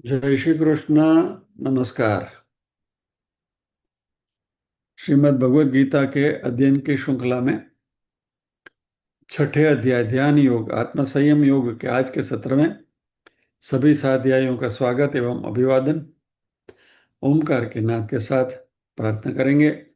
जय श्री कृष्ण। नमस्कार। श्रीमद् भगवद गीता के अध्ययन की श्रृंखला में छठे अध्याय ध्यान योग आत्म संयम योग के आज के सत्र में सभी साध्यायों का स्वागत एवं अभिवादन। ओमकार के नाद के साथ प्रार्थना करेंगे।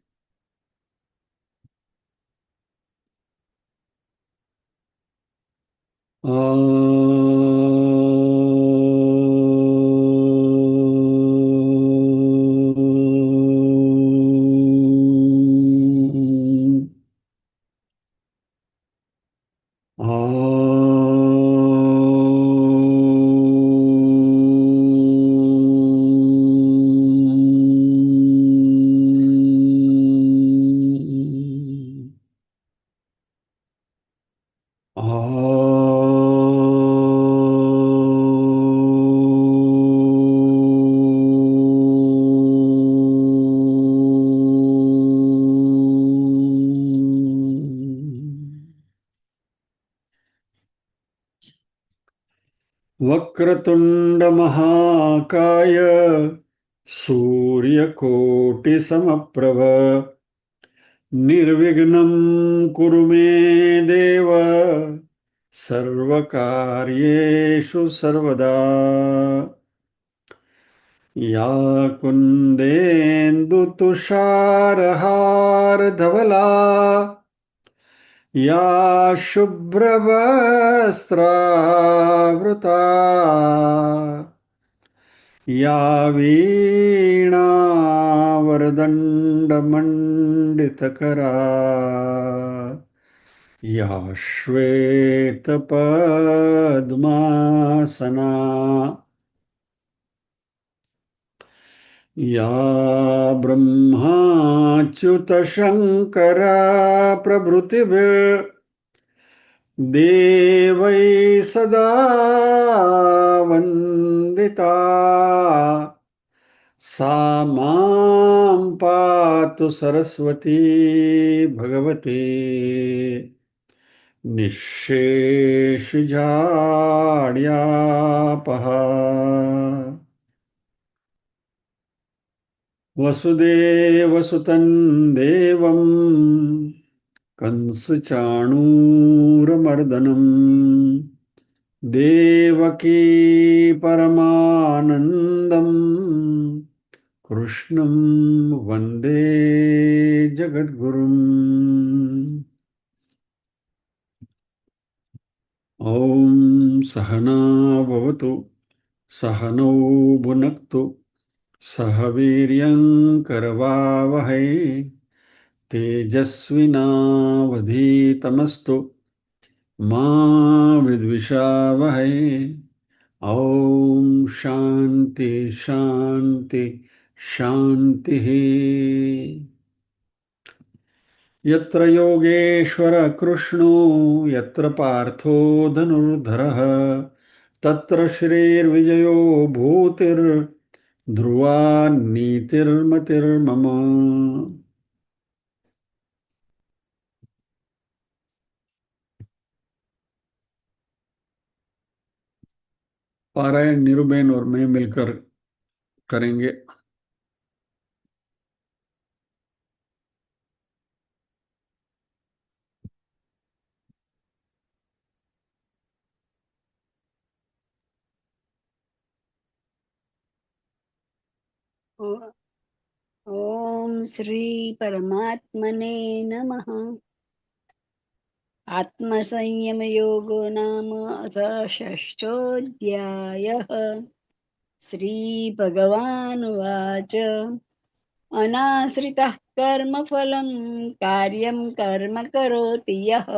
वक्रतुंड महाकाय सूर्यकोटि समप्रभ निर्विघ्नं कुरु मे देव सर्वकार्येषु सर्वदा। या कुन्देन्दु तुषारहारधवला या शुभ्रवस्त्रावृता या वीणावरदण्डमण्डितकरा या श्वेतपद्मासना या ब्रह्माच्युतशङ्करा प्रभृतिभिः देवैः सदा वन्दिता सा मां पातु सरस्वती भगवती निःशेषजाड्यापहा। वसुदेवसुतं देवं कंसचाणूरमर्दनं देवकी परमानन्दं कृष्णं वन्दे जगद्गुरुम्। ॐ सहना भवतु सहनौ भुनक्तु सह वीर्यङ्करवावहै तेजस्विनावधीतमस्तु मा विद्विषावहै। ॐ शान्ति शान्ति शान्तिः। यत्र योगेश्वर कृष्णो यत्र पार्थो धनुर्धरः तत्र श्रीर्विजयो भूतिर्ध्रुवा नीतिर्मतिर्मम। पारायण नीरूबेन और मैं मिलकर करेंगे। ओम श्री परमात्मने नमः। आत्मसंयम योगो नाम अथ षष्ठोऽध्यायः। श्री भगवानुवाच अनाश्रितः कर्मफलं कार्यं कर्म करोति यः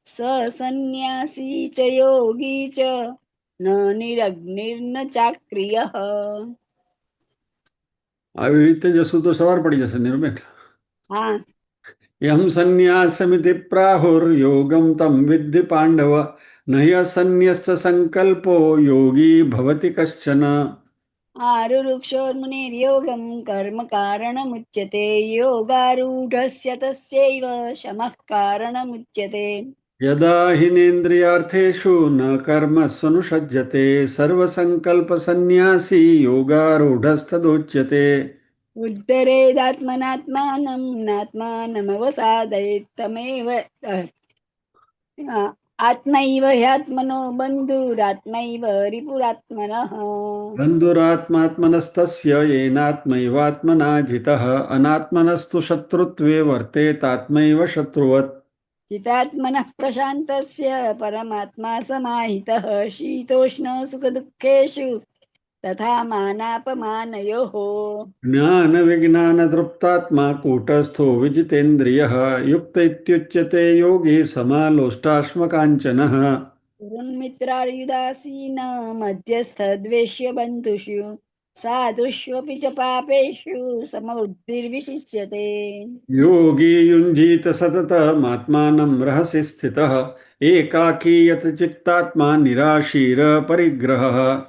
स सन्न्यासी च योगी च न निरग्निर्न चाक्रियः। આવી રીતે જશું તો સવાર પડી જશે નીરુબેન। हाँ, यम संन्यासमिति प्राहुर्योगं तं विद्धि पांडव न ह्यसन्न्यस्त संकल्पो योगी भवति कश्चन। आरुरुक्षोर्मुनिर्योगं कर्म कारणमुच्यते योगारूढस्य तस्यैव शमः कारणमुच्यते। यदा हिनेन्द्रियार्थेषु न कर्मस्वनुषज्यते सर्वसङ्कल्पसन्न्यासी योगारूढस्तदुच्यते। उद्धरेदात्मनात्मानं नात्मानमवसादयेत् तमेव आत्मैव ह्यात्मनो बन्धुरात्मैव रिपुरात्मनः। बन्धुरात्मात्मनस्तस्य येनात्मैवात्मना जितः अनात्मनस्तु शत्रुत्वे वर्तेतात्मैव शत्रुवत्। चितात्मनः प्रशान्तस्य परमात्मा समाहितः शीतोष्णसुखदुःखेषु तथा मानापमानयोः। ज्ञानविज्ञानतृप्तात्मा कूटस्थो विजितेन्द्रियः युक्त इत्युच्यते योगी समालोष्टाश्मकाञ्चनः। गुरुन्मित्रार्युदासीन मध्यस्थद्वेष्य बन्धुषु साधुष्वपि च पापेषु समबुद्धिर्विशिष्यते। योगी युञ्जीत सततमात्मानं रहसि स्थितः एकाकी यत चित्तात्मा निराशीरपरिग्रहः।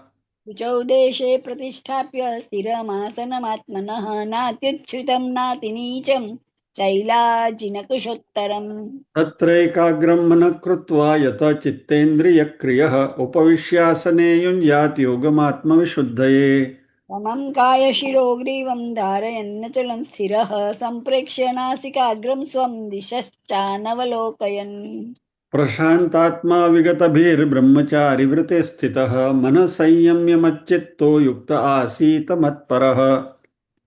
शुचौ देशे प्रतिष्ठाप्य स्थिरमासनमात्मनः नात्युच्छ्रितं नातिनीचं चैलाजिनकुशोत्तरम्। तत्रैकाग्रं मनः कृत्वा यत चित्तेन्द्रियक्रियः उपविश्यासने युञ्यात् योगमात्मविशुद्धये। समं कायशिरो ग्रीवं धारयन्नचलं स्थिरः सम्प्रेक्ष्य नासिकाग्रं स्वं दिशश्चानवलोकयन्। प्रशान्तात्मा विगतभिर्ब्रह्मचारिवृते स्थितः मनः संयम्य मच्चित्तो युक्त आसीत मत्परः।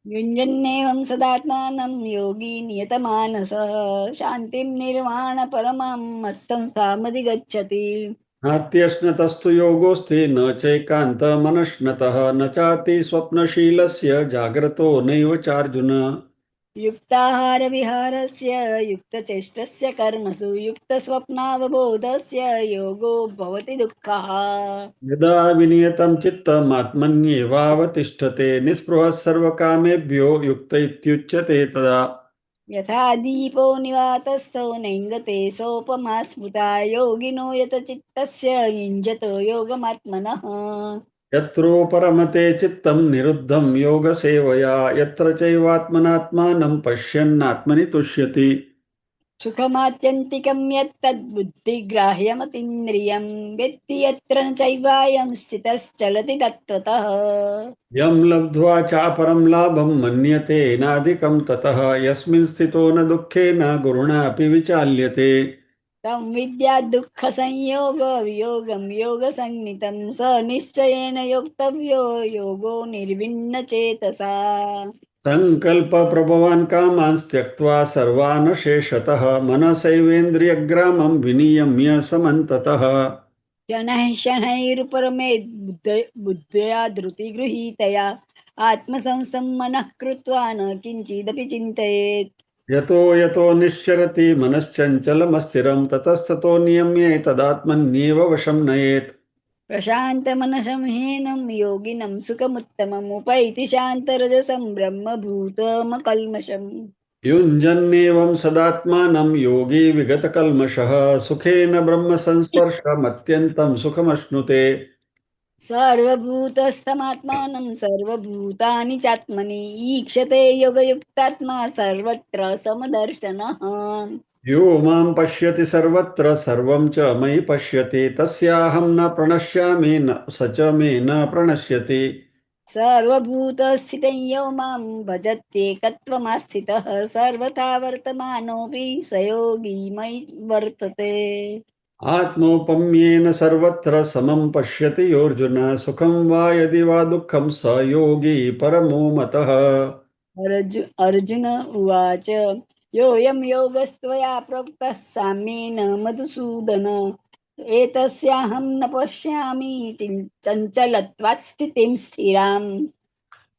युञ्जन्नेवं सदात्मानं योगी नियतमानसः शान्तिं निर्वाणपरमां मत्संस्थामधिगच्छति। नात्यश्नतस्तु योगोऽस्ति न चैकान्तमनश्नतः न चाति स्वप्नशीलस्य जाग्रतो नैव चार्जुन। युक्ताहारविहारस्य युक्तचेष्टस्य कर्मसु युक्तस्वप्नावबोधस्य योगो भवति दुःखः। यदा विनियतं चित्तमात्मन्येवावतिष्ठते निःस्पृहः सर्वकामेभ्यो युक्त इत्युच्यते तदा। यथा दीपो निवातस्थो नेङ्गते सोपमा स्मृता योगिनो यतचित्तस्य युञ्जतो योगमात्मनः। यत्रोपरमते चित्तं निरुद्धं योगसेवया यत्र चैवात्मनात्मानं पश्यन्नात्मनि तुष्यति। सुखमात्यन्तिकं यत्तद्बुद्धिग्राह्यमतीन्द्रियं वेत्ति यत्र न चैवायं स्थितश्चलति तत्त्वतः। यं लब्ध्वा चापरं लाभं मन्यते नाधिकं ततः यस्मिन् स्थितो न दुःखेन गुरुणापि विचाल्यते। तं विद्या दुःखसंयोगवियोगं योगसंज्ञितं स निश्चयेन योक्तव्यो योगो निर्विण्णचेतसा। सङ्कल्पप्रभवान् कामान् त्यक्त्वा सर्वान् शेषतः मनसैवेन्द्रियग्रामं विनियम्य समन्ततः। शनैः शनैरुपरमेद् बुद्धया धृतिगृहीतया आत्मसंस्थं मनः कृत्वा न किञ्चिदपि चिन्तयेत्। यतो यतो निश्चरति मनश्चञ्चलमस्थिरं ततस्ततो नियम्येतदात्मन्येव वशं नयेत्। प्रशान्तमनसं हीनं योगिनं सुखमुत्तमम् उपैति शान्तरजसं ब्रह्मभूतमकल्मषम्। युञ्जन्नेवं सदात्मानं योगी विगतकल्मषः सुखेन ब्रह्मसंस्पर्शमत्यन्तं सुखमश्नुते। सर्वभूतस्थमात्मानं सर्वभूतानि चात्मनि ईक्षते योगयुक्तात्मा सर्वत्र समदर्शनः। यो मां पश्यति सर्वत्र सर्वं च मयि पश्यति तस्याहं न प्रणश्यामि न स च मे न प्रणश्यति। सर्वभूतस्थितं यो मां भजत्येकत्वमास्थितः सर्वथा वर्तमानोऽपि स योगी मयि वर्तते। आत्मौपम्येन सर्वत्र समं पश्यति योऽर्जुन सुखं वा यदि वा दुःखं स योगी परमो मतः। अर्जुन उवाच योऽयं योगस्त्वया प्रोक्तः साम्येन मधुसूदन एतस्याहं न पश्यामि चञ्चलत्वात् स्थितिं स्थिराम्।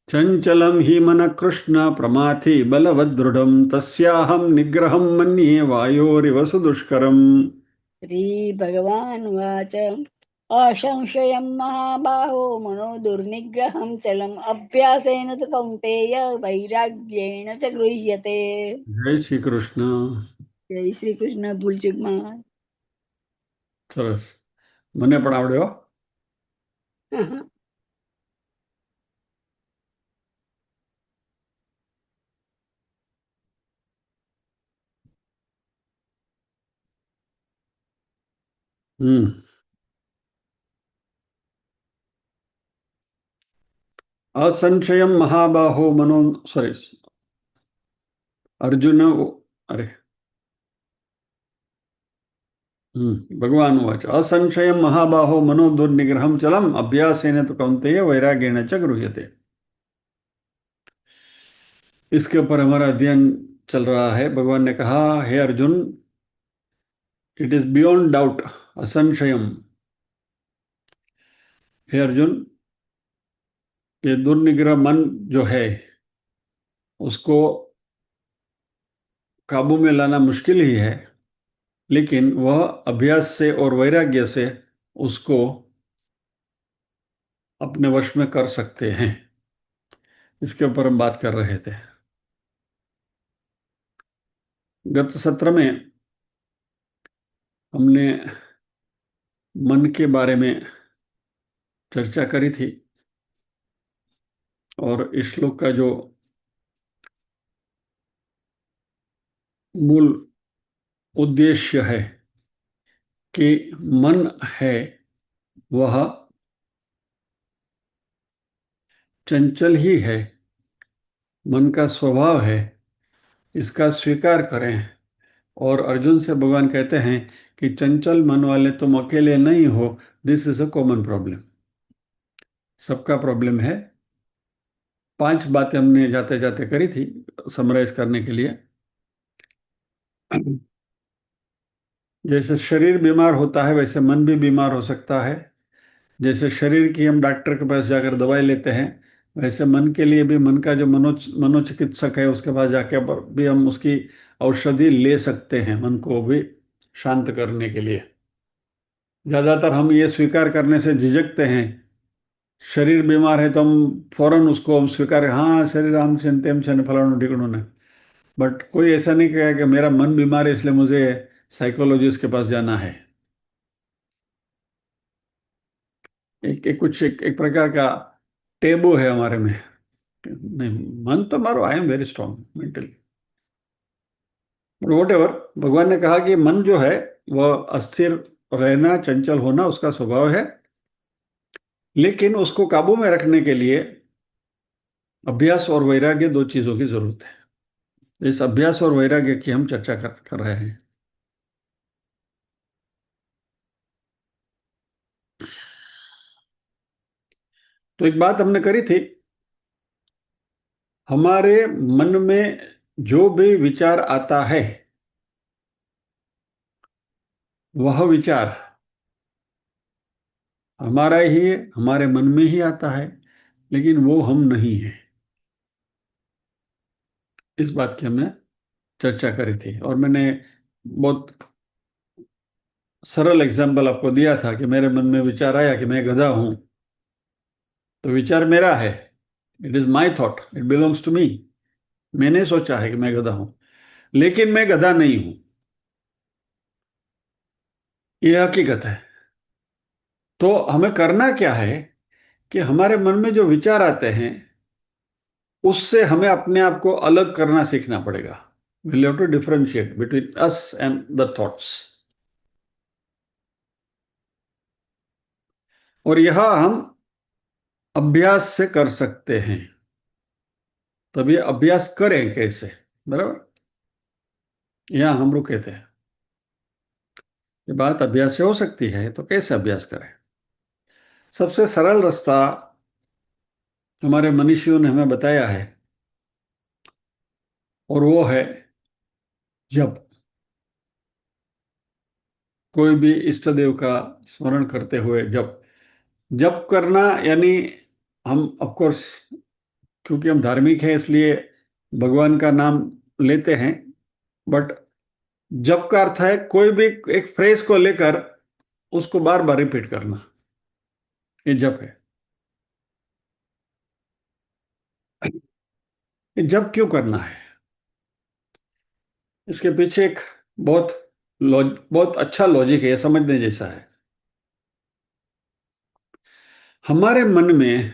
चञ्चलं हि मनः कृष्ण प्रमाथि बलवदृढं तस्याहं निग्रहं मन्ये वायोरिव सुदुष्करम्। श्रीभगवानुवाच असंशयं महाबाहो मनो दुर्निग्रहं चलम् अभ्यासेन तु कौन्तेय वैराग्येण च गृह्यते। જય શ્રી કૃષ્ણ. જય શ્રી કૃષ્ણ ભૂલચૂકમાં સરસ. મને પણ આવડ્યો. हम्म। असंशयम महाबाहो मनो, सॉरी, अर्जुन, अरे, भगवान उवाच असंशयम महाबाहो मनो दुर्निग्रहम चलम अभ्यासेन तो कौन्तेय वैराग्येण च गृह्यते। इसके ऊपर हमारा अध्ययन चल रहा है। भगवान ने कहा, हे Arjun, it is beyond doubt, असंशयम, हे अर्जुन, ये दुर्निग्रह मन जो है उसको काबू में लाना मुश्किल ही है, लेकिन वह अभ्यास से और वैराग्य से उसको अपने वश में कर सकते हैं। इसके ऊपर हम बात कर रहे थे। गत सत्र में हमने मन के बारे में चर्चा करी थी, और इस श्लोक का जो मूल उद्देश्य है कि मन है वह चंचल ही है, मन का स्वभाव है, इसका स्वीकार करें। और अर्जुन से भगवान कहते हैं कि चंचल मन वाले तुम अकेले नहीं हो, this is a common problem, सबका प्रॉब्लम है। 5 बातें हमने जाते जाते करी थी समराइज करने के लिए। जैसे शरीर बीमार होता है वैसे मन भी बीमार हो सकता है। जैसे शरीर की हम डॉक्टर के पास जाकर दवाई लेते हैं, वैसे मन के लिए भी मन का जो मनोचिकित्सक है उसके पास जाकर भी हम उसकी औषधि ले सकते हैं, मन को भी शांत करने के लिए। ज्यादातर हम ये स्वीकार करने से झिझकते हैं। शरीर बीमार है तो हम फौरन उसको हम स्वीकार, हाँ शरीर हम चिंते हम छन फलाणु ढिकणु ने। बट कोई ऐसा नहीं कहेगा कि मेरा मन बीमार है इसलिए मुझे साइकोलॉजिस्ट के पास जाना है। एक प्रकार का टेबू है हमारे में। नहीं, मन तो मारो, I am very strong mentally, what ever. भगवान ने कहा कि मन जो है वह अस्थिर रहना, चंचल होना उसका स्वभाव है, लेकिन उसको काबू में रखने के लिए अभ्यास और वैराग्य, 2 चीजों की जरूरत है। इस अभ्यास और वैराग्य की हम चर्चा कर रहे हैं। तो एक बात हमने करी थी, हमारे मन में जो भी विचार आता है वह विचार हमारा ही है, हमारे मन में ही आता है, लेकिन वो हम नहीं है। इस बात की हमने चर्चा करी थी, और मैंने बहुत सरल एग्जाम्पल आपको दिया था कि मेरे मन में विचार आया कि मैं गधा हूं, तो विचार मेरा है, it is my thought, it belongs to me. मैंने सोचा है कि मैं गधा हूं, लेकिन मैं गधा नहीं हूं, यह हकीकत है। तो हमें करना क्या है कि हमारे मन में जो विचार आते हैं उससे हमें अपने आप को अलग करना सीखना पड़ेगा। We have to differentiate between us and the thoughts. और यह हम अभ्यास से कर सकते हैं। तब ये अभ्यास करें कैसे, बराबर, यहां हम रुके थे। ये बात अभ्यास से हो सकती है, तो कैसे अभ्यास करें? सबसे सरल रास्ता हमारे मनीषियों ने हमें बताया है, और वो है जप। कोई भी इष्ट देव का स्मरण करते हुए जप, जप करना यानी, हम ऑफ कोर्स क्योंकि हम धार्मिक हैं इसलिए भगवान का नाम लेते हैं, बट जप का अर्थ है कोई भी एक फ्रेज को लेकर उसको बार बार रिपीट करना, ये जप है। ये जप क्यों करना है, इसके पीछे एक बहुत बहुत अच्छा लॉजिक है, ये समझने जैसा है। हमारे मन में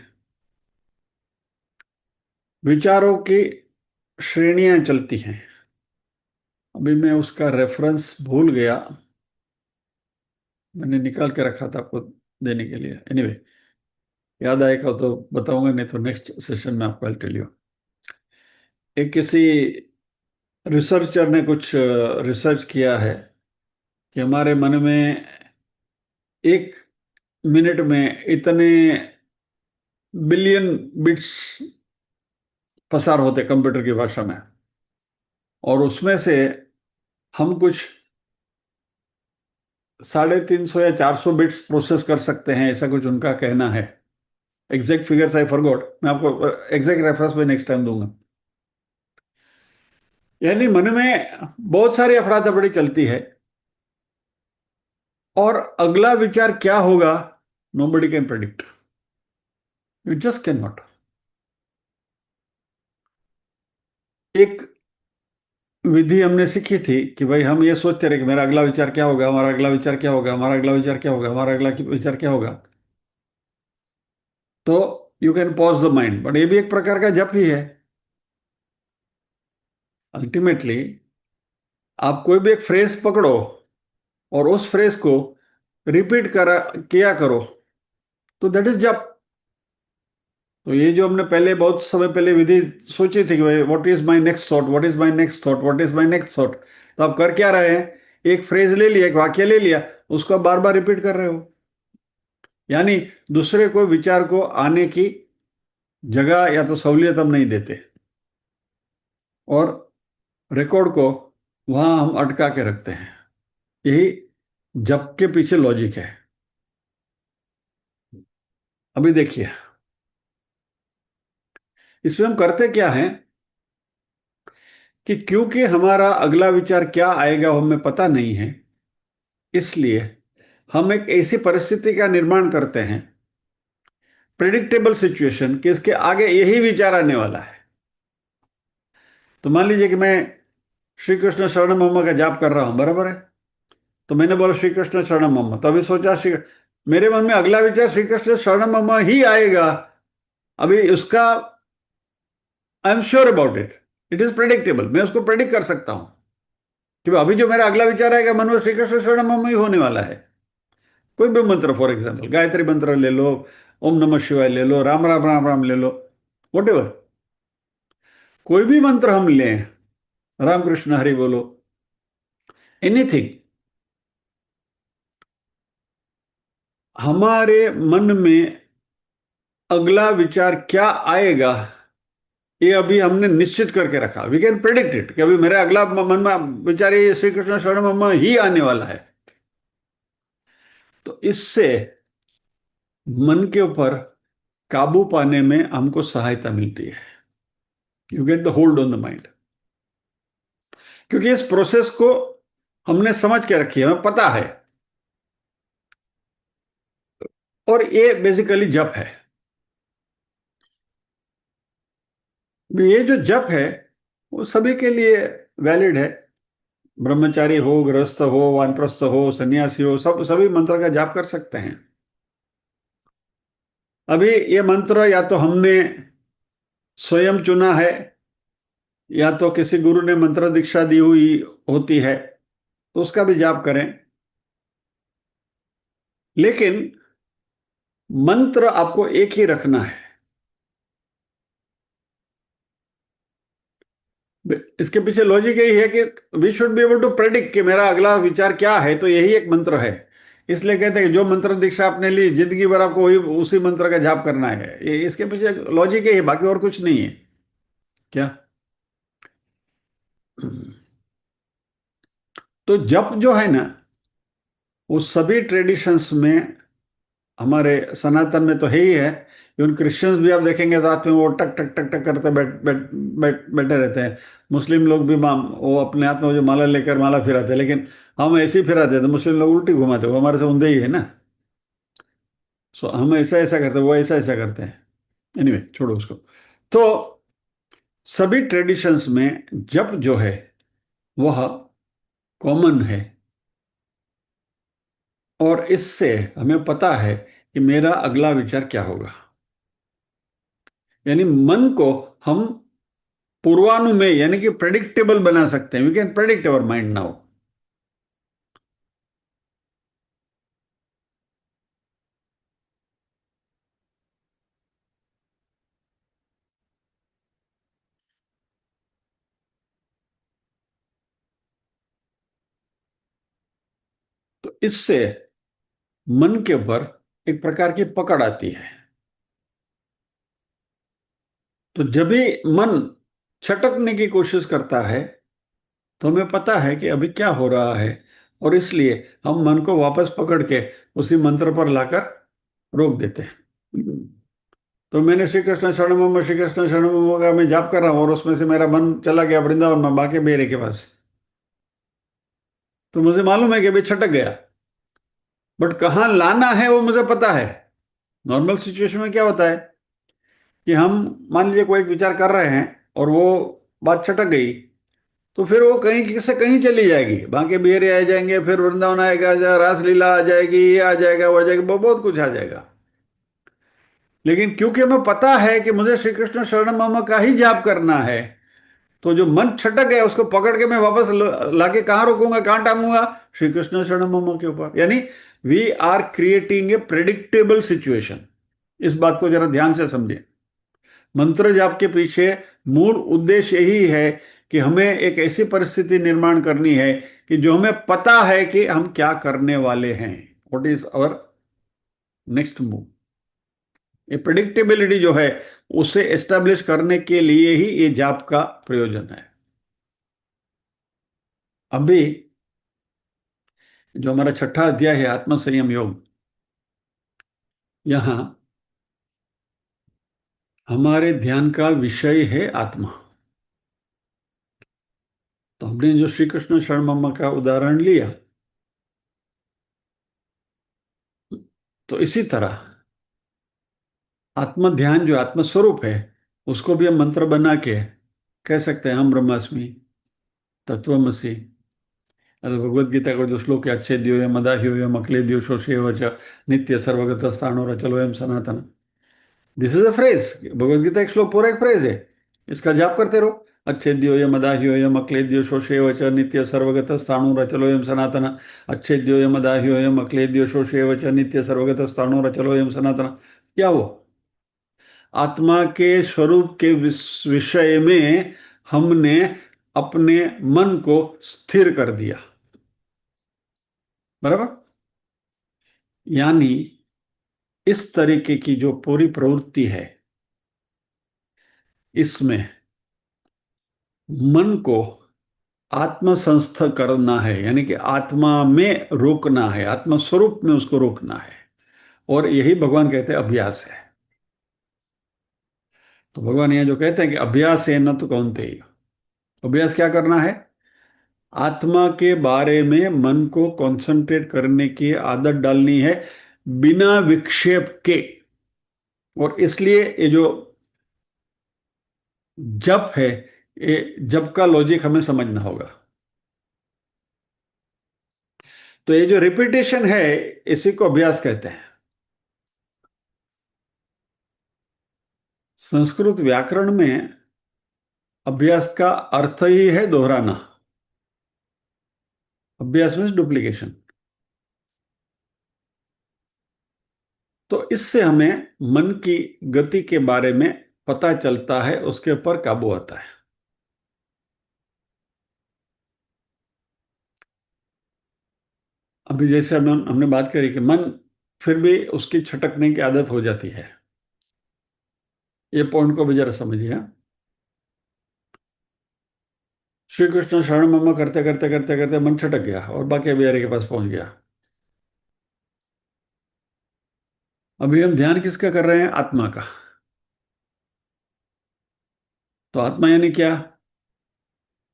विचारों की श्रेणियां चलती हैं। अभी मैं उसका रेफरेंस भूल गया, मैंने निकाल के रखा था आपको देने के लिए। एनीवे, याद आएगा तो बताऊंगा, नहीं तो नेक्स्ट सेशन में आपको टेल यू। एक किसी रिसर्चर ने कुछ रिसर्च किया है कि हमारे मन में एक मिनट में इतने बिलियन बिट्स पसार होते कंप्यूटर की भाषा में, और उसमें से हम कुछ 350 या 400 बिट्स प्रोसेस कर सकते हैं, ऐसा कुछ उनका कहना है। एग्जैक्ट फिगर्स आई फॉरगॉट, मैं आपको एग्जैक्ट रेफरेंस में नेक्स्ट टाइम दूंगा। यानी मन में बहुत सारी अफरा तफड़ी चलती है, और अगला विचार क्या होगा nobody can predict, you just can not. एक विधि हमने सीखी थी कि भाई हम ये सोचते रहे कि मेरा अगला विचार क्या होगा, हमारा अगला विचार क्या होगा, हमारा अगला विचार क्या होगा, हमारा अगला विचार क्या होगा। तो you can pause the mind, but ये भी एक प्रकार का जप ही है। अल्टीमेटली आप कोई भी एक फ्रेज पकड़ो और उस फ्रेज को रिपीट करा किया करो, तो दैट इज जप। तो ये जो हमने पहले बहुत समय पहले विधि सोची थी कि भाई what is my next thought, what is my next thought, what is my next thought, तो आप कर क्या रहे हैं? एक फ्रेज ले लिया, एक वाक्य ले लिया, उसको बार बार रिपीट कर रहे हो। यानी दूसरे को विचार को आने की जगह या तो सहूलियत हम नहीं देते, और रिकॉर्ड को वहां हम अटका के रखते हैं। यही जप के पीछे लॉजिक है। अभी देखिए, इसमें हम करते क्या है कि क्योंकि हमारा अगला विचार क्या आएगा वो हमें पता नहीं है, इसलिए हम एक ऐसी परिस्थिति का निर्माण करते हैं, प्रिडिक्टेबल सिचुएशन, कि इसके आगे यही विचार आने वाला है। तो मान लीजिए कि मैं श्री कृष्ण शरणम मम का जाप कर रहा हूं, बराबर है। तो मैंने बोला श्री कृष्ण शरणम मम, तो अभी सोचा मेरे मन में अगला विचार श्री कृष्ण शरणम मम ही आएगा। अभी उसका I am sure about it, it is predictable, मैं उसको प्रेडिक्ट कर सकता हूं कि अभी जो मेरा अगला विचार आएगा मन में श्री कृष्ण शरणम मम ही होने वाला है। कोई भी मंत्र, फॉर एग्जाम्पल गायत्री मंत्र ले लो, ओम नमः शिवाय ले लो, राम राम राम राम ले लो, वट एवर, कोई भी मंत्र हम लें, राम कृष्ण हरि बोलो, एनीथिंग, हमारे मन में अगला विचार क्या आएगा ये अभी हमने निश्चित करके रखा। वी कैन प्रेडिक्ट इट कि अभी मेरे अगला मन में विचार ये श्री कृष्ण शरणम ही आने वाला है। तो इससे मन के ऊपर काबू पाने में हमको सहायता मिलती है। You get the hold on the mind, क्योंकि इस प्रोसेस को हमने समझ के रखी है, हमें पता है, और ये बेसिकली जप है। ये जो जप है वो सभी के लिए वैलिड है। ब्रह्मचारी हो, गृहस्थ हो, वानप्रस्थ हो, सन्यासी हो, सब सभी मंत्र का जाप कर सकते हैं। अभी ये मंत्र या तो हमने स्वयं चुना है, या तो किसी गुरु ने मंत्र दीक्षा दी हुई होती है, तो उसका भी जाप करें। लेकिन मंत्र आपको एक ही रखना है। इसके पीछे लॉजिक यही है कि we should be able to predict कि मेरा अगला विचार क्या है, तो यही एक मंत्र है। इसलिए कहते हैं कि जो मंत्र दीक्षा आपने ली, जिंदगी भर आपको वही उसी मंत्र का जाप करना है। ये इसके पीछे लॉजिक यही है, बाकी और कुछ नहीं है। क्या? तो जप जो है ना, वो सभी ट्रेडिशंस में, हमारे सनातन में तो है ही है, इवन क्रिश्चियंस भी आप देखेंगे रात में वो टक टक टक टक करते बैठे रहते हैं। मुस्लिम लोग भी वो अपने हाथ में जो माला लेकर माला फिराते हैं, लेकिन हम ऐसे ही फिराते हैं तो मुस्लिम लोग उल्टी घुमाते हैं, वो हमारे से ऊंधे ही है ना। सो हम ऐसा ऐसा करते हैं, वो ऐसा ऐसा करते हैं। एनीवे, छोड़ो उसको। तो सभी ट्रेडिशंस में जप जो है वह कॉमन है, और इससे हमें पता है कि मेरा अगला विचार क्या होगा। यानी मन को हम पूर्वानुमेय यानी कि प्रेडिक्टेबल बना सकते हैं। We can predict our mind now. इससे मन के ऊपर एक प्रकार की पकड़ आती है। तो जब भी मन छटकने की कोशिश करता है तो हमें पता है कि अभी क्या हो रहा है, और इसलिए हम मन को वापस पकड़ के उसी मंत्र पर लाकर रोक देते हैं। तो मैंने श्री कृष्ण शरणम मम का मैं जाप कर रहा हूं और उसमें से मेरा मन चला गया वृंदावन में बाके बेरे के पास। तो मुझे मालूम है कि अभी छटक गया, बट कहाँ लाना है वो मुझे पता है। नॉर्मल सिचुएशन में क्या होता है कि हम मान लीजिए कोई एक विचार कर रहे हैं और वो बात छटक गई, तो फिर वो कहीं से कहीं चली जाएगी, बांके बिहारी आ जाएंगे, फिर वृंदावन आएगा, रासलीला आ जाएगी, ये आ जाएगा, वो आ जाएगा, बहुत कुछ आ जाएगा। लेकिन क्योंकि हमें पता है कि मुझे श्री कृष्ण शरणम मम का ही जाप करना है, तो जो मन छटक गया उसको पकड़ के मैं वापस लाके कहाँ रोकूंगा, कहाँ टांगूंगा? श्री कृष्ण शरणम मम के ऊपर। यानी we are creating a predictable situation. इस बात को जरा ध्यान से समझें। मंत्र जाप के पीछे मूल उद्देश्य यही है कि हमें एक ऐसी परिस्थिति निर्माण करनी है कि जो हमें पता है कि हम क्या करने वाले हैं, what is our next move. ये प्रेडिक्टेबिलिटी जो है उसे एस्टेब्लिश करने के लिए ही ये जाप का प्रयोजन है। अभी जो हमारा छठा अध्याय है आत्म संयम योग, यहां हमारे ध्यान का विषय है आत्मा। तो हमने जो श्री कृष्ण शरण मम का उदाहरण लिया, तो इसी तरह आत्म ध्यान जो आत्म स्वरूप है उसको भी हम मंत्र बना के कह सकते हैं, हम ब्रह्मास्मि तत्वमसि। भगवद गीता का जो श्लोक है, अच्छेद्यो मदाह्यो अक्लेद्यो शोषेव च नित्य सर्वगत स्थाणो रचलोयम सनातन। This is a phrase. Bhagavad Gita एक श्लोक पूरा एक फ्रेज है। इसका जाप करते रहो। अच्छेद्यो मदाह्यो अक्लेद्यो शोषेव च नित्य सर्वगत स्थाणु रचलोयम सनातन। अच्छेद्यो मदाह्यो अक्लेद्यो शोषेव च नित्य सर्वगत स्थाणु रचलोयम सनातन। क्या वो आत्मा के स्वरूप के विषय में हमने अपने मन को स्थिर कर दिया, बराबर? यानी इस तरीके की जो पूरी प्रवृत्ति है, इसमें मन को आत्मसंस्थ करना है, यानी कि आत्मा में रोकना है, आत्म स्वरूप में उसको रोकना है। और यही भगवान कहते हैं अभ्यास है। तो भगवान यहां जो कहते हैं कि अभ्यास है न तो कौनते। अभ्यास क्या करना है? आत्मा के बारे में मन को कंसंट्रेट करने की आदत डालनी है बिना विक्षेप के। और इसलिए ये जो जप है, ये जप का लॉजिक हमें समझना होगा। तो ये जो रिपीटेशन है, इसी को अभ्यास कहते हैं। संस्कृत व्याकरण में अभ्यास का अर्थ ही है दोहराना। अभ्यास मीन्स डुप्लीकेशन। तो इससे हमें मन की गति के बारे में पता चलता है, उसके ऊपर काबू आता है। अभी जैसे हमने बात करी कि मन फिर भी उसकी छटकने की आदत हो जाती है। ये पॉइंट को भी जरा समझिए। श्री कृष्ण शरण मम करते करते करते करते मन छटक गया और बाके बिहारी के पास पहुंच गया। अभी हम ध्यान किसका कर रहे हैं? आत्मा का। तो आत्मा यानी क्या?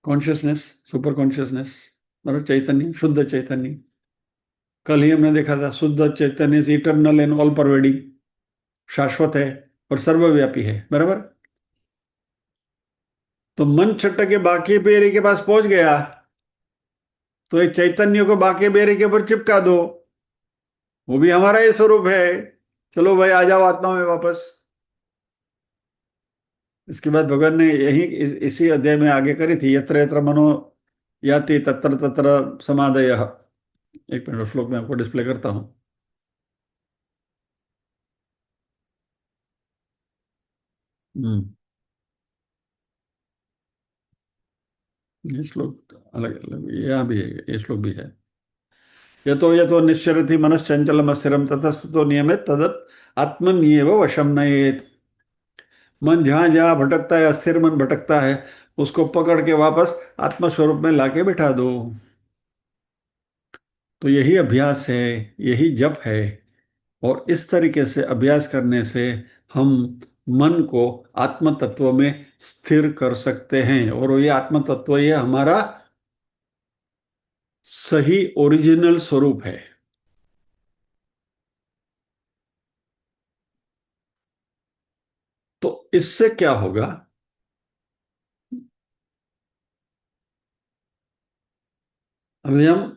कॉन्शियसनेस, सुपर कॉन्शियसनेस, मतलब चैतन्य, शुद्ध चैतन्य। कल ही हमने देखा था शुद्ध चैतन्य से इटरनल एंड ऑल परवेडिंग, शाश्वत है और सर्वव्यापी है, बराबर? तो मन छटक के बाकी बेरे के पास पहुंच गया, तो एक चैतन्य को बाके बेरे के ऊपर चिपका दो, वो भी हमारा ही स्वरूप है। चलो भाई आ जाओ आत्मा में वापस। इसके बाद भगवान ने यही इसी अध्याय में आगे करी थी, यत्र यत्र मनो याति तत्र तत्र समाधयः। एक मिनट श्लोक में आपको डिस्प्ले करता हूं। हम्म ये श्लोक अलग अलग यहाँ भी है, ये श्लोक भी है। यतो निश्चरति मनश्चंचलम अस्थिरम ततस्ततो नियमित तदत आत्मन्येव वशम नयेत। मन जहां जहां भटकता है, अस्थिर मन भटकता है, उसको पकड़ के वापस आत्मस्वरूप में लाके बिठा दो। तो यही अभ्यास है, यही जप है। और इस तरीके से अभ्यास करने से हम मन को आत्म तत्व में स्थिर कर सकते हैं। और ये आत्म तत्व ये हमारा सही ओरिजिनल स्वरूप है। तो इससे क्या होगा? अभी हम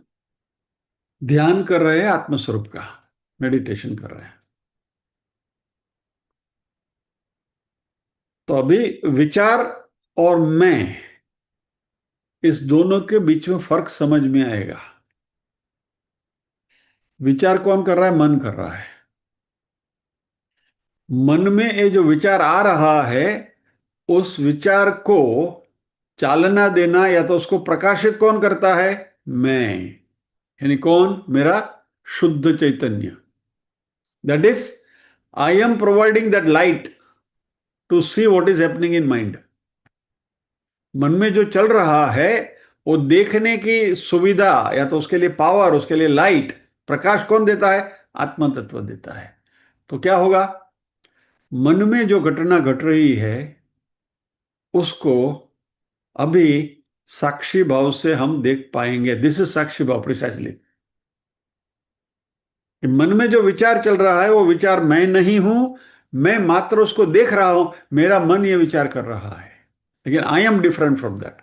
ध्यान कर रहे हैं आत्मस्वरूप का, मेडिटेशन कर रहे हैं। तो अभी विचार और मैं, इस दोनों के बीच में फर्क समझ में आएगा। विचार कौन कर रहा है? मन कर रहा है। मन में ये जो विचार आ रहा है, उस विचार को चालना देना या तो उसको प्रकाशित कौन करता है? मैं। यानी कौन? मेरा शुद्ध चैतन्य। That is, I am providing that light to see what is happening in mind. मन में जो चल रहा है वो देखने की सुविधा या तो उसके लिए पावर, उसके लिए लाइट, प्रकाश कौन देता है? आत्म तत्व देता है। तो क्या होगा? मन में जो घटना घट रही है उसको अभी साक्षी भाव से हम देख पाएंगे। दिस इज साक्षी भाव प्रिसाइजली। मन में जो विचार चल रहा है वो विचार मैं नहीं हूं, मैं मात्र उसको देख रहा हूं। मेरा मन ये विचार कर रहा है, लेकिन I am different from that.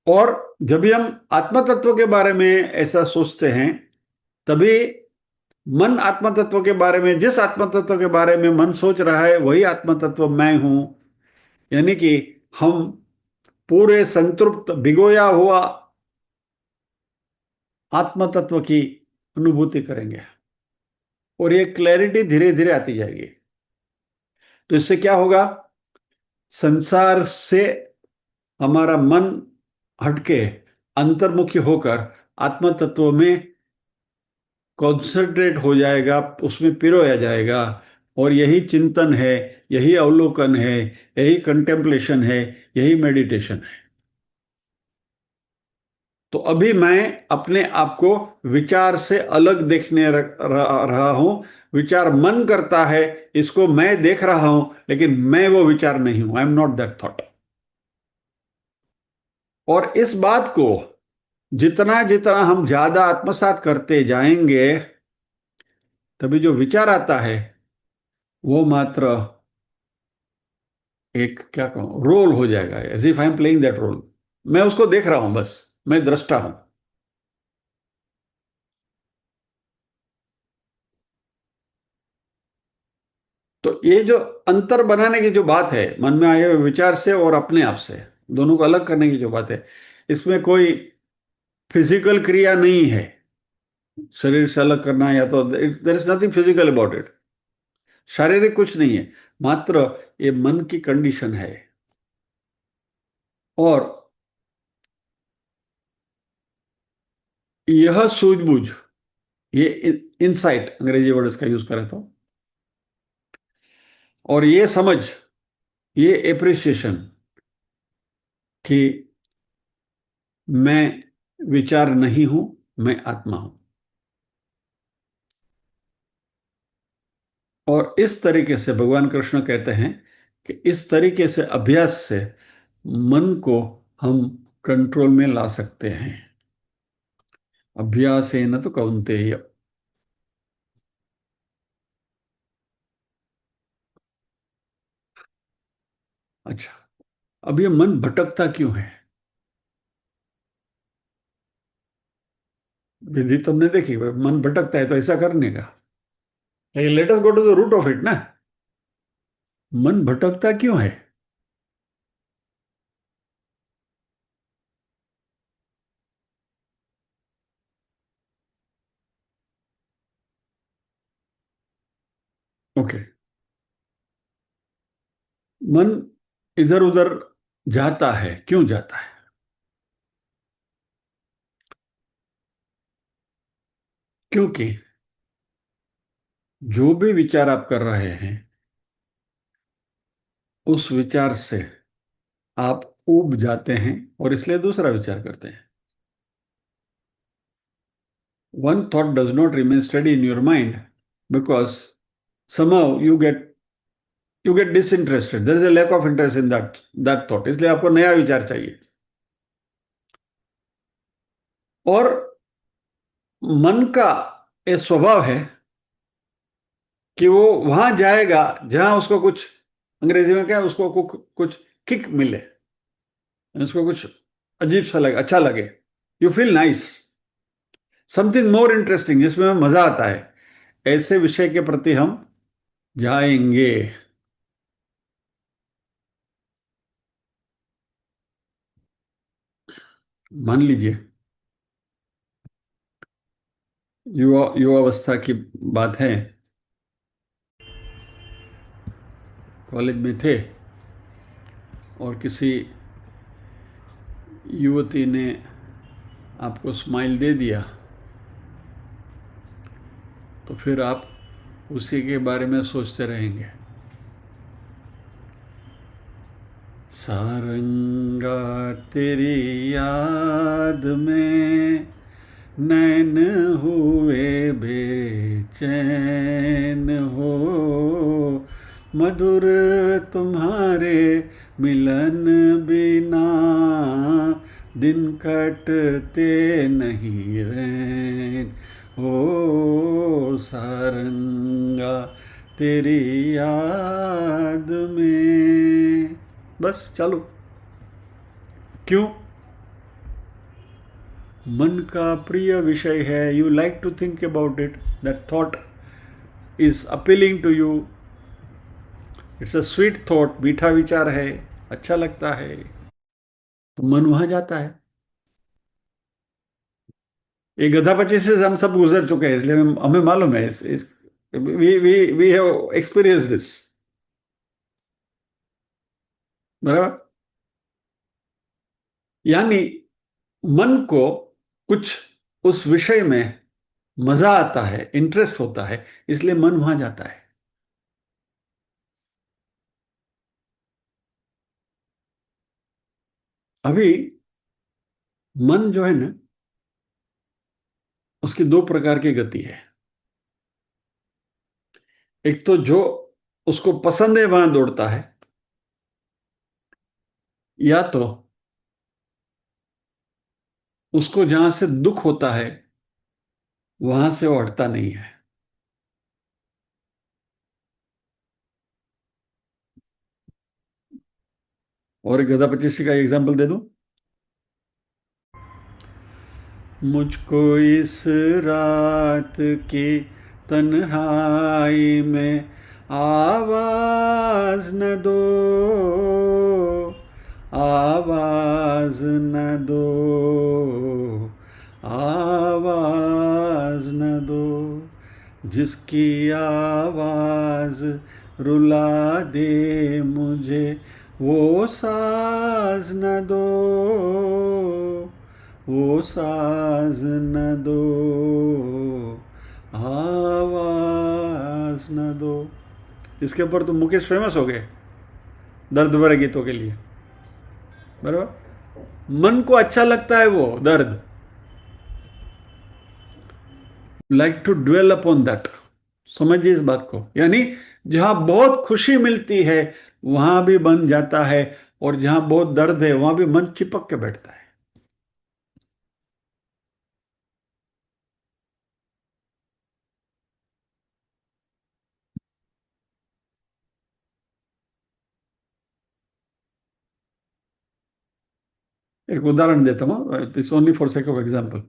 और जब भी हम आत्म तत्व के बारे में ऐसा सोचते हैं, तभी मन आत्म तत्व के बारे में, जिस आत्म तत्व के बारे में मन सोच रहा है वही आत्म तत्व मैं हूं। यानी कि हम पूरे संतृप्त भिगोया हुआ आत्म तत्व की अनुभूति करेंगे। और ये क्लैरिटी धीरे धीरे आती जाएगी। तो इससे क्या होगा? संसार से हमारा मन हटके अंतर्मुखी होकर आत्म तत्व में कॉन्सेंट्रेट हो जाएगा, उसमें पिरोया जाएगा। और यही चिंतन है, यही अवलोकन है, यही कंटेम्पलेशन है, यही मेडिटेशन है। तो अभी मैं अपने आप को विचार से अलग देखने रहा हूं। विचार मन करता है, इसको मैं देख रहा हूं, लेकिन मैं वो विचार नहीं हूं। I am not that thought. और इस बात को जितना जितना हम ज्यादा आत्मसात करते जाएंगे, तभी जो विचार आता है वो मात्र एक, क्या कहूं, रोल हो जाएगा। As if I am playing that role. मैं उसको देख रहा हूं, बस मैं दृष्टा हूं। तो ये जो अंतर बनाने की जो बात है, मन में आए हुए विचार से और अपने आप से, दोनों को अलग करने की जो बात है, इसमें कोई फिजिकल क्रिया नहीं है। शरीर से अलग करना या तो there is nothing physical about it. शारीरिक कुछ नहीं है, मात्र ये मन की कंडीशन है। और यह सूझबूझ, ये इनसाइट अंग्रेजी वर्ड इसका यूज करें तो, और ये समझ, ये एप्रिसिएशन कि मैं विचार नहीं हूं, मैं आत्मा हूं। और इस तरीके से भगवान कृष्ण कहते हैं कि इस तरीके से अभ्यास से मन को हम कंट्रोल में ला सकते हैं। अभ्यासेन तो कौन्तेय। अच्छा, अब ये मन भटकता क्यों है? विधि तुमने देखी, मन भटकता है तो ऐसा करने का। Let us go to the root of it ना। मन भटकता क्यों है? ओके। मन इधर उधर जाता है, क्यों जाता है? क्योंकि जो भी विचार आप कर रहे हैं उस विचार से आप ऊब जाते हैं और इसलिए दूसरा विचार करते हैं. One thought does not remain steady in your mind because somehow you get disinterested. There is a lack of interest in that thought. इसलिए आपको नया विचार चाहिए. और मन का ये स्वभाव है कि वो वहां जाएगा जहां उसको कुछ, अंग्रेजी में क्या है, उसको कुछ किक मिले, उसको कुछ अजीब सा लगे, अच्छा लगे. You feel nice, something more interesting, जिसमें मजा आता है. ऐसे विषय के प्रति हम जाएंगे. मान लीजिए युवावस्था की बात है. कॉलेज में थे और किसी युवती ने आपको स्माइल दे दिया, तो फिर आप उसी के बारे में सोचते रहेंगे. सारंगा तेरी याद में नैन हुए बेचैन हो, मधुर तुम्हारे मिलन बिना दिन कटते नहीं रैन हो. सारंगा तेरी याद में. बस चलो. क्यों? मन का प्रिय विषय है. You like to think about it. That thought is appealing to you. It's a sweet thought. मीठा विचार है, अच्छा लगता है, तो मन वहां जाता है. ये गधा पच्चीस से हम सब गुजर चुके हैं, इसलिए हमें मालूम है. We have experience this. बराबर. यानी मन को कुछ उस विषय में मजा आता है, इंटरेस्ट होता है, इसलिए मन वहां जाता है. अभी मन जो है ना, उसकी दो प्रकार की गति है. एक तो जो उसको पसंद है वहां दौड़ता है, या तो उसको जहां से दुख होता है वहां से वो हटता नहीं है. और एक गधा पच्चीसी का एग्जाम्पल दे दूं. मुझको इस रात की तन्हाई में आवाज न दो, आवाज न दो, आवाज न दो. जिसकी आवाज रुला दे मुझे वो साज न दो, वो साज न दो, आवाज न दो. इसके ऊपर तो मुकेश फेमस हो गए दर्द भरे गीतों के लिए. बराबर. मन को अच्छा लगता है वो दर्द. Like to dwell upon that. समझिए इस बात को. यानी जहां बहुत खुशी मिलती है वहां भी बन जाता है, और जहां बहुत दर्द है वहां भी मन चिपक के बैठता है. एक उदाहरण देता हूँ. It's only for sake of example.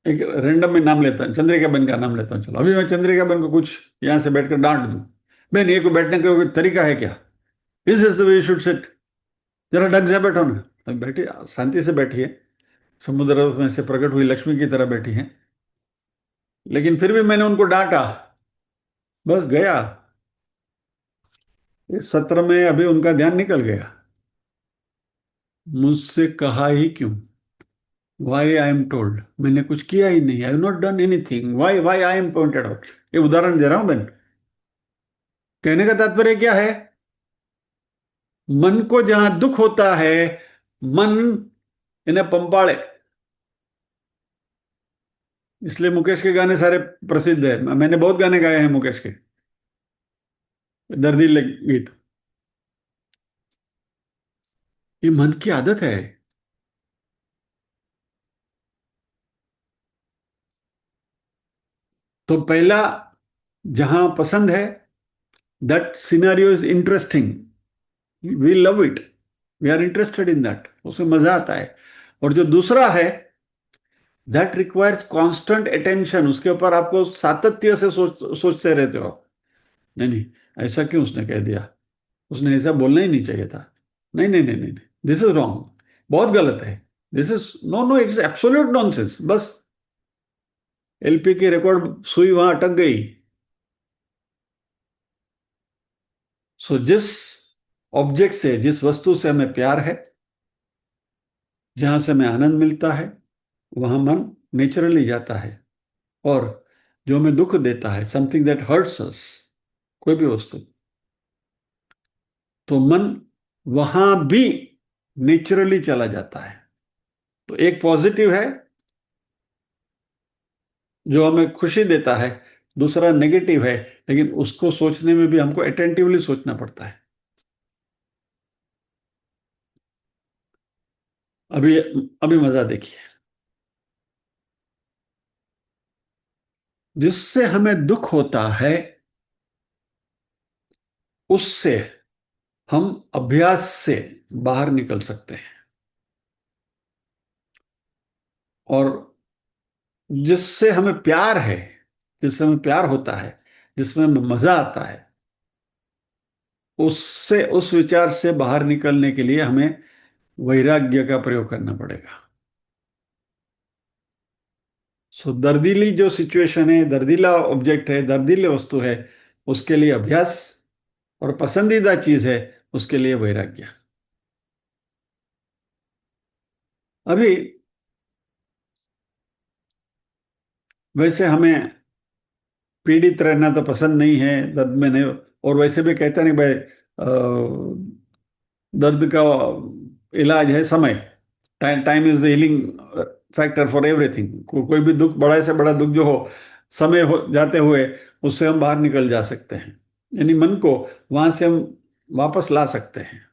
एक रैंडम में नाम लेता हूँ, चंद्रिका बहन का नाम लेता हूँ. चलो, अभी मैं चंद्रिका बहन को कुछ यहाँ से बैठकर डांट दूं. बहन, ये कोई बैठने का कोई तरीका है क्या? This is the way you should seat. जरा ढंग से बैठो ना. अभी बैठी, शांति से बैठिए. समुद्र में से प्रकट हुई लक्ष्मी की तरह बैठी हैं. लेकिन फिर भी मैंने उनको डांटा. बस गया. इस सत्र में अभी उनका ध्यान निकल गया. मुझसे कहा ही क्यों? वाई आई एम टोल्ड, मैंने कुछ किया ही नहीं, I have not done anything, why why I am pointed out. ये उदाहरण दे रहा हूं मैं। कहने का तात्पर्य क्या है? मन को जहां दुख होता है, मन इन्हें पंपाड़े। इसलिए मुकेश के गाने सारे प्रसिद्ध है, मैंने बहुत गाने गाए हैं मुकेश के, दर्दी गीत। ये मन की आदत है। तो पहला, जहां पसंद है, that scenario is interesting, we love it, we are interested in that, उसमें मजा आता है। और जो दूसरा है, दैट रिक्वायर्स कांस्टेंट अटेंशन, उसके ऊपर आपको सातत्य से सोचते रहते हो। नहीं नहीं, ऐसा क्यों उसने कह दिया, उसने ऐसा बोलना ही नहीं चाहिए था, नहीं नहीं नहीं नहीं, दिस इज रॉन्ग, बहुत गलत है, this is no no, it's absolute nonsense, बस एलपी की रिकॉर्ड सुई वहां अटक गई। सो जिस ऑब्जेक्ट से, जिस वस्तु से हमें प्यार है, जहां से हमें आनंद मिलता है, वहां मन नेचुरली जाता है। और जो हमें दुख देता है, समथिंग दैट हर्ट्स अस, कोई भी वस्तु, तो मन वहां भी नेचुरली चला जाता है। तो एक पॉजिटिव है जो हमें खुशी देता है, दूसरा नेगेटिव है, लेकिन उसको सोचने में भी हमको अटेंटिवली सोचना पड़ता है। अभी अभी मजा देखिए। जिससे हमें दुख होता है, उससे हम अभ्यास से बाहर निकल सकते हैं। और जिससे हमें प्यार है, जिससे हमें प्यार होता है, जिसमें हमें मजा आता है, उससे, उस विचार से बाहर निकलने के लिए हमें वैराग्य का प्रयोग करना पड़ेगा। सो दर्दीली जो सिचुएशन है, दर्दीला ऑब्जेक्ट है, दर्दीले वस्तु है, उसके लिए अभ्यास, और पसंदीदा चीज है, उसके लिए वैराग्य। अभी वैसे हमें पीड़ित रहना तो पसंद नहीं है, दर्द में नहीं, और वैसे भी कहते नहीं भाई, दर्द का इलाज है समय, time, time is the healing factor for everything. कोई भी दुख, बड़ा से बड़ा दुख जो हो, समय हो जाते हुए उससे हम बाहर निकल जा सकते हैं, यानी मन को वहां से हम वापस ला सकते हैं।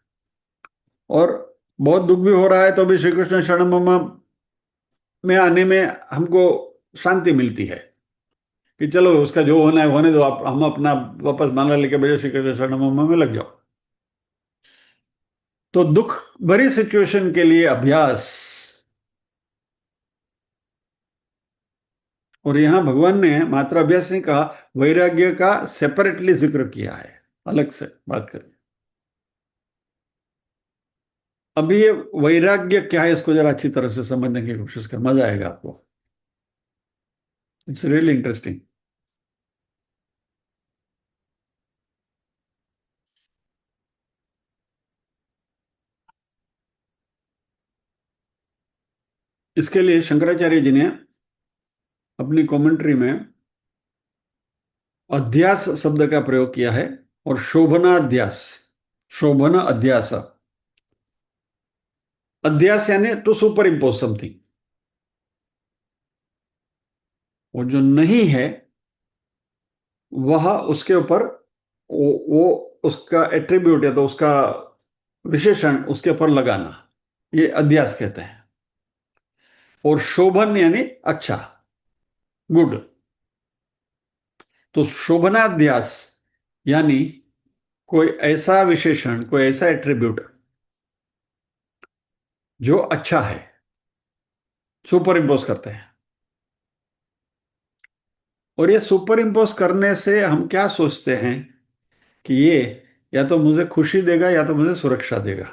और बहुत दुख भी हो रहा है तो भी श्री कृष्ण शरणम मम में आने में हमको शांति मिलती है, कि चलो उसका जो होना है होने दो, आप हम अपना वापस माला लेके बजे श्री कृष्ण शरणम मम में लग जाओ। तो दुख भरी सिचुएशन के लिए अभ्यास। और यहां भगवान ने मात्र अभ्यास नहीं कहा, वैराग्य का सेपरेटली जिक्र किया है, अलग से बात करें। अभी ये वैराग्य क्या है, इसको जरा अच्छी तरह से समझने की कोशिश कर, मजा आएगा आपको। It's really interesting. इसके लिए शंकराचार्य जी ने अपनी कमेंट्री में अध्यास शब्द का प्रयोग किया है, और शोभनाध्यास, शोभन अध्यास, अध्यास यानी टू सुपर इम्पोज समथिंग। और जो नहीं है, वह उसके ऊपर, वो उसका एट्रीब्यूट या तो उसका विशेषण उसके ऊपर लगाना, ये अध्यास कहते हैं। और शोभन यानी अच्छा, गुड। तो शोभनाध्यास यानी कोई ऐसा विशेषण, कोई ऐसा एट्रीब्यूट जो अच्छा है, सुपर इम्पोज करते हैं। और ये सुपर इम्पोज करने से हम क्या सोचते हैं, कि ये या तो मुझे खुशी देगा या तो मुझे सुरक्षा देगा।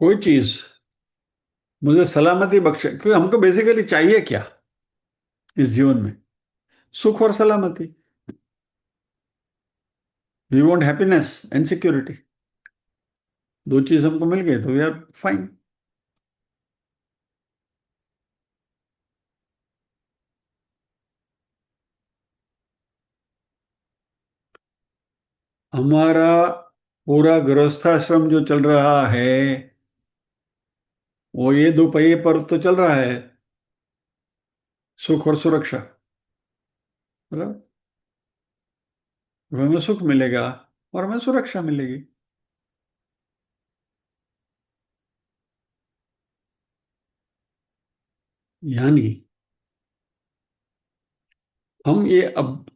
कोई चीज मुझे सलामती बख्शे, क्योंकि हमको बेसिकली चाहिए क्या इस जीवन में? सुख और सलामती। We want happiness and security. दो चीज हमको मिल गई तो वी आर फाइन। हमारा पूरा गृहस्थाश्रम जो चल रहा है वो ये दो पहिए पर तो चल रहा है, सुख और सुरक्षा। मतलब हमें सुख मिलेगा और हमें सुरक्षा मिलेगी। यानी हम ये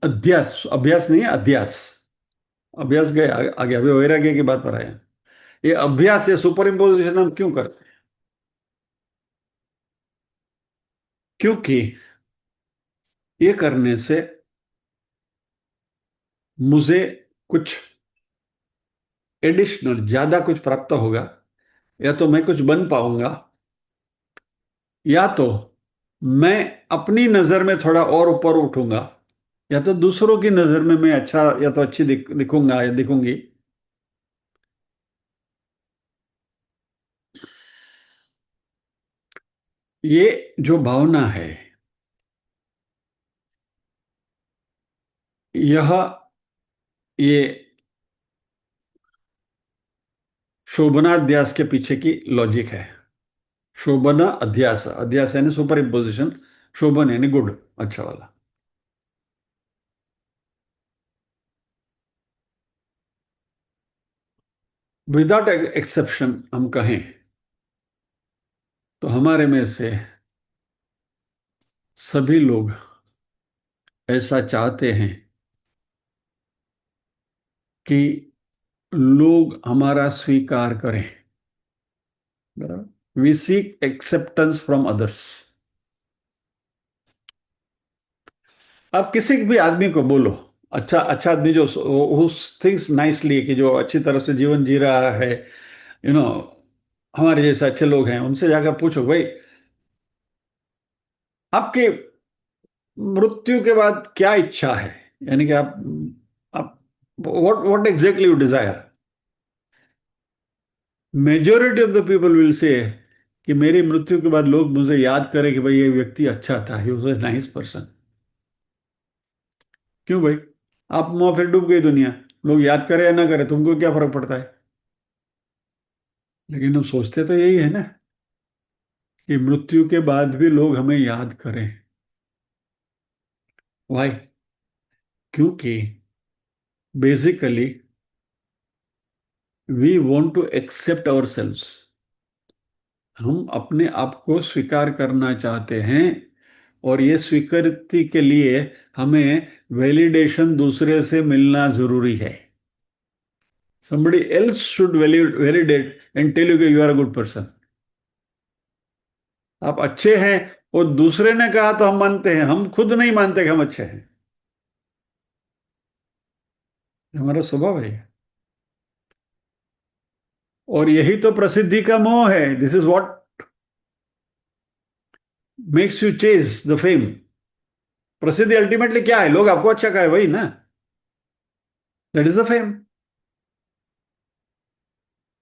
अध्यास, अभ्यास नहीं है, अध्यास। अभ्यास गए आगे, अभी वैराग्य की बात पर आए हैं। ये अभ्यास, ये सुपर इम्पोजिशन हम क्यों करते हैं? क्योंकि ये करने से मुझे कुछ एडिशनल, ज्यादा कुछ प्राप्त होगा, या तो मैं कुछ बन पाऊंगा, या तो मैं अपनी नजर में थोड़ा और ऊपर उठूंगा, या तो दूसरों की नजर में मैं अच्छा या तो अच्छी दिखूंगा या दिखूंगी। ये जो भावना है, यह ये शोभनाध्यास के पीछे की लॉजिक है। शोभना अध्यास, अध्यास यानी सुपर इम्पोजिशन, शोभन यानी गुड, अच्छा वाला। विदाउट एक्सेप्शन हम कहें तो हमारे में से सभी लोग ऐसा चाहते हैं कि लोग हमारा स्वीकार करें। बराबर, we seek acceptance from others. आप किसी भी आदमी को बोलो, अच्छा अच्छा आदमी जो थिंक्स नाइसली, कि जो अच्छी तरह से जीवन जी रहा है, यू नो, हमारे जैसे अच्छे लोग हैं, उनसे जाकर पूछो भाई, आपके मृत्यु के बाद क्या इच्छा है? यानी कि आप what what exactly you desire? Majority of the people will say कि मेरी मृत्यु के बाद लोग मुझे याद करें कि भाई ये व्यक्ति अच्छा था, he was a nice person. क्यों भाई? आप मुंह फिर डूब गई दुनिया, लोग याद करें या ना करें, तुमको क्या फर्क पड़ता है? लेकिन हम सोचते तो यही है ना, कि मृत्यु के बाद भी लोग हमें याद करें। वाई? क्योंकि basically we want to accept ourselves. हम अपने आप को स्वीकार करना चाहते हैं, और ये स्वीकृति के लिए हमें वैलिडेशन दूसरे से मिलना जरूरी है। somebody else should validate and tell you कि you are a good person। आप अच्छे हैं, और दूसरे ने कहा तो हम मानते हैं, हम खुद नहीं मानते कि हम अच्छे हैं। हमारा स्वभाव है। और यही तो प्रसिद्धि का मोह है। This is what makes you chase the fame. प्रसिद्धि अल्टीमेटली क्या है? लोग आपको अच्छा कहे, वही ना। That is the fame.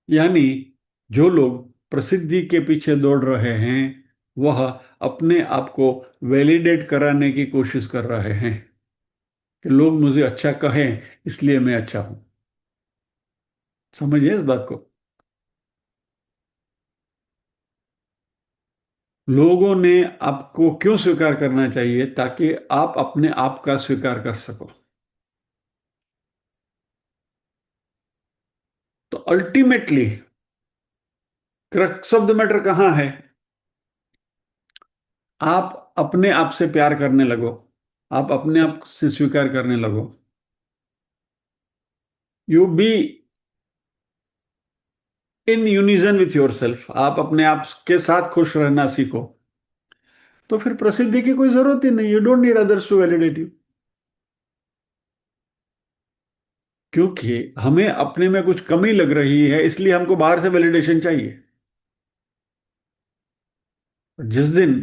यानी जो लोग प्रसिद्धि के पीछे दौड़ रहे हैं, वह अपने आप को वैलिडेट कराने की कोशिश कर रहे हैं, कि लोग मुझे अच्छा कहें इसलिए मैं अच्छा हूं। समझिए इस बात को। लोगों ने आपको क्यों स्वीकार करना चाहिए? ताकि आप अपने आप का स्वीकार कर सको। तो ultimately crux of the matter कहां है? आप अपने आप से प्यार करने लगो, आप अपने आप से स्वीकार करने लगो। You be in unison with your self, आप अपने आप के साथ खुश रहना सीखो। तो फिर प्रसिद्धि की कोई जरूरत ही नहीं। You don't need others to validate you. क्योंकि हमें अपने में कुछ कमी लग रही है, इसलिए हमको बाहर से वैलिडेशन चाहिए। जिस दिन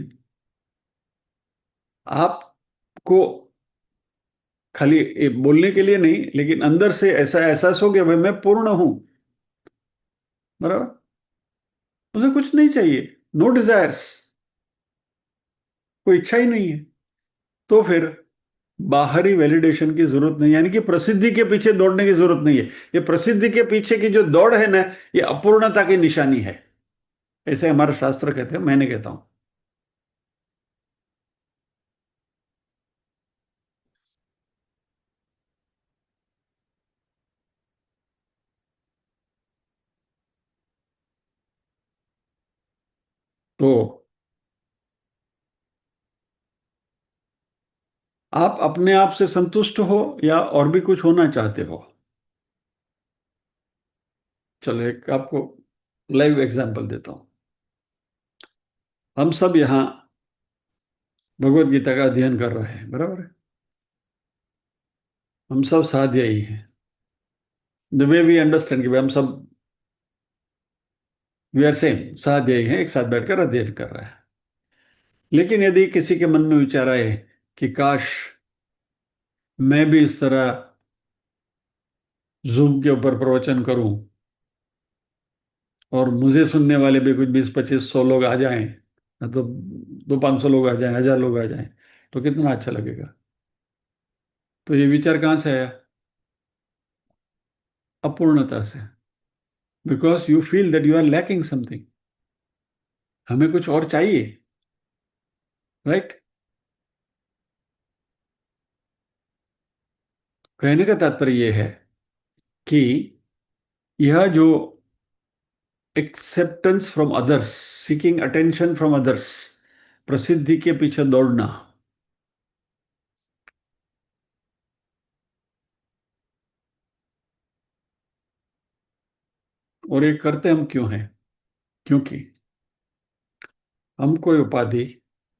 आपको खाली ये बोलने के लिए नहीं, लेकिन अंदर से ऐसा एहसास हो गया भाई मैं पूर्ण हूं, बराबर, मुझे कुछ नहीं चाहिए, नो डिजायर्स, कोई इच्छा ही नहीं है, तो फिर बाहरी वैलिडेशन की जरूरत नहीं, यानी कि प्रसिद्धि के पीछे दौड़ने की जरूरत नहीं है। ये प्रसिद्धि के पीछे की जो दौड़ है ना, ये अपूर्णता की निशानी है, ऐसे हमारे शास्त्र कहते हैं, मैंने कहता हूं। तो आप अपने आप से संतुष्ट हो या और भी कुछ होना चाहते हो? चलो एक आपको लाइव एग्जांपल देता हूं। हम सब यहाँ भगवत गीता का अध्ययन कर रहे हैं, बराबर है, हम सब साध्यायी हैं, द वे वी अंडरस्टैंड कि भाई हम सब वी आर सेम, साध्यायी हैं, एक साथ बैठकर अध्ययन कर रहे हैं। लेकिन यदि किसी के मन में विचार आए कि काश मैं भी इस तरह जूम के ऊपर प्रवचन करूं और मुझे सुनने वाले भी कुछ 20 25 100 लोग आ जाएं, ना तो 200 500 लोग आ जाएं, 1000 लोग आ जाएं, तो कितना अच्छा लगेगा। तो ये विचार कहाँ से आया? अपूर्णता से, because you feel that you are lacking something, हमें कुछ और चाहिए, राइट। कहने का तात्पर्य यह है कि यह जो acceptance from others, seeking attention from others, प्रसिद्धि के पीछे दौड़ना, और ये करते हम क्यों हैं? क्योंकि हम कोई उपाधि,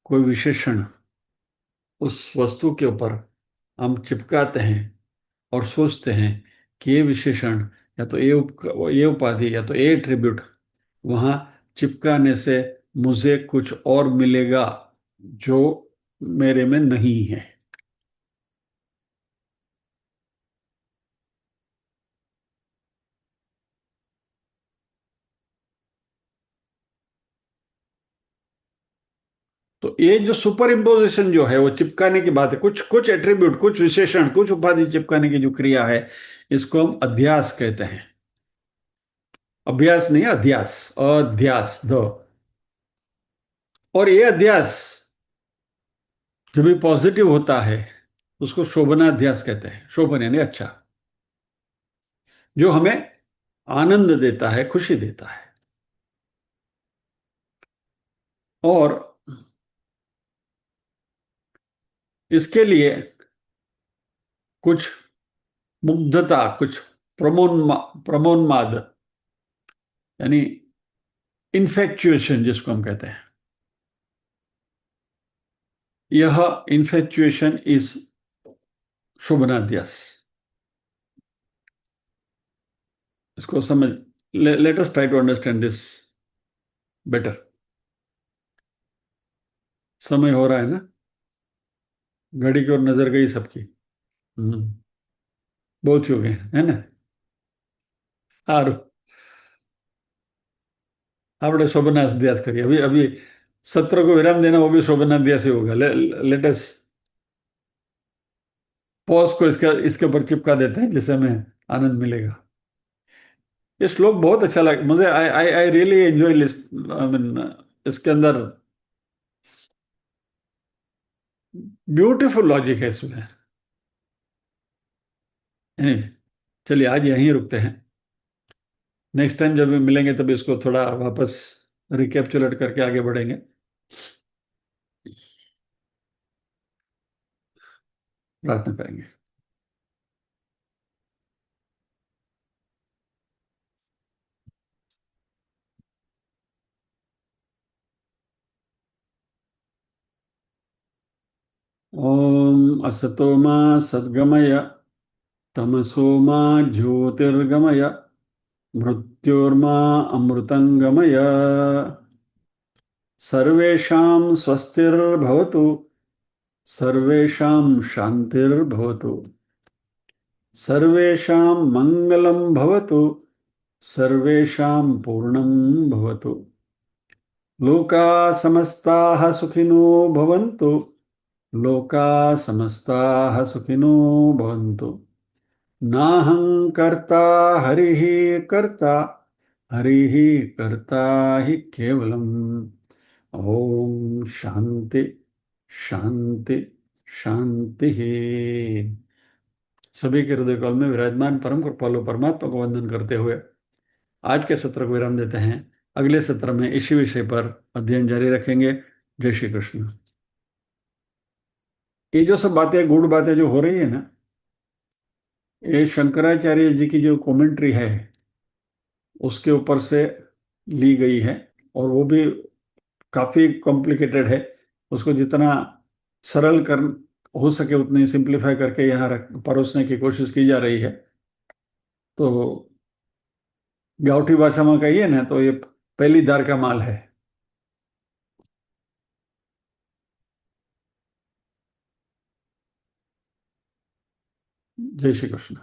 कोई विशेषण उस वस्तु के ऊपर हम चिपकाते हैं और सोचते हैं कि ये विशेषण या तो ये उपाधि या तो ये एट्रीब्यूट वहां चिपकाने से मुझे कुछ और मिलेगा जो मेरे में नहीं है। तो ये जो सुपर इम्पोजिशन जो है वो चिपकाने की बात है, कुछ कुछ एट्रीब्यूट, कुछ विशेषण, कुछ उपाधि चिपकाने की जो क्रिया है, इसको हम अध्यास कहते हैं। अभ्यास नहीं, अध्यास, अध्यास द। और ये अध्यास जब भी पॉजिटिव होता है उसको शोभनाध्यास कहते हैं। शोभन यानी अच्छा, जो हमें आनंद देता है, खुशी देता है। और इसके लिए कुछ मुग्धता, कुछ प्रमोन्माद, यानी इन्फेक्चुएशन जिसको हम कहते हैं, यह इन्फेक्चुएशन इज शोभनाध्यास। इसको समझ, let us try to understand this better. समय हो रहा है ना, घड़ी की ओर नजर गई सबकी। हम्म, बहुत ही हो गए है ना। सारू, આપણે शोभनाध्यास करिए अभी अभी। सत्र को विराम देना वो भी शोभनाध्यास ही होगा। लेट अस पॉज को इसका इसके ऊपर चिपका देते हैं जिससे हमें आनंद मिलेगा। ये श्लोक बहुत अच्छा लगा मुझे। I I I really enjoy list, I mean इसके अंदर ब्यूटीफुल लॉजिक है इसमें। Anyway, चलिए आज यहीं रुकते हैं। नेक्स्ट टाइम जब भी मिलेंगे तब इसको थोड़ा वापस रिकैप्चुलेट करके आगे बढ़ेंगे, प्रार्थना करेंगे। ओम असतो मा सद्गमय, तमसो मा ज्योतिर्गमय, मृत्योर्मा अमृतंगमय। सर्वेषां स्वस्तिर्भवतु, सर्वेषां शान्तिर्भवतु, सर्वेषां मङ्गलं भवतु, सर्वेषां पूर्णं भवतु, लोकाः समस्ताः सुखिनो भवन्तु, लोकाः समस्ताः सुखिनो भवन्तु, नाहं कर्ता हरिः कर्ता, हरिः कर्ता हि केवलम्। ओम शांति शांति शांति। सभी के हृदय कमल में विराजमान परम कृपालु परमात्मा को वंदन करते हुए आज के सत्र को विराम देते हैं। अगले सत्र में इसी विषय पर अध्ययन जारी रखेंगे। जय श्री कृष्ण। ये जो सब बातें गूढ़ बातें जो हो रही है ना, ये शंकराचार्य जी की जो कमेंट्री है उसके ऊपर से ली गई है, और वो भी काफी कॉम्प्लिकेटेड है। उसको जितना सरल कर हो सके उतनी सिंप्लीफाई करके यहाँ परोसने की कोशिश की जा रही है। तो गावठी भाषा में कहिए ना तो ये पहली दार का माल है। जय श्री कृष्ण।